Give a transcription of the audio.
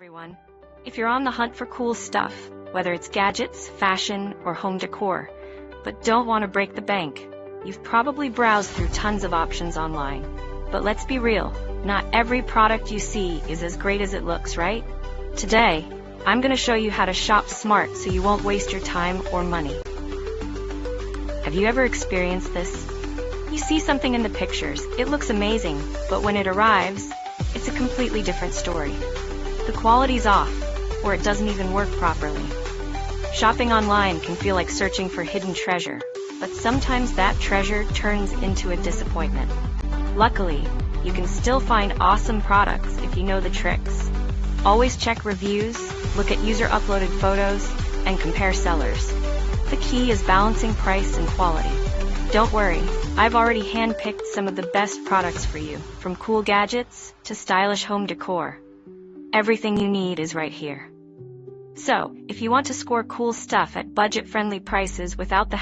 everyone. If you're on the hunt for cool stuff, whether it's gadgets, fashion, or home decor, but don't want to break the bank, you've probably browsed through tons of options online. But let's be real, not every product you see is as great as it looks, right? Today, I'm going to show you how to shop smart so you won't waste your time or money. Have you ever experienced this? You see something in the pictures, it looks amazing, but when it arrives, it's a completely different story. The quality's off, or it doesn't even work properly. Shopping online can feel like searching for hidden treasure, but sometimes that treasure turns into a disappointment. Luckily, you can still find awesome products if you know the tricks. Always check reviews, look at user-uploaded photos, and compare sellers. The key is balancing price and quality. Don't worry, I've already handpicked some of the best products for you, from cool gadgets to stylish home decor. Everything you need is right here. So, if you want to score cool stuff at budget-friendly prices without the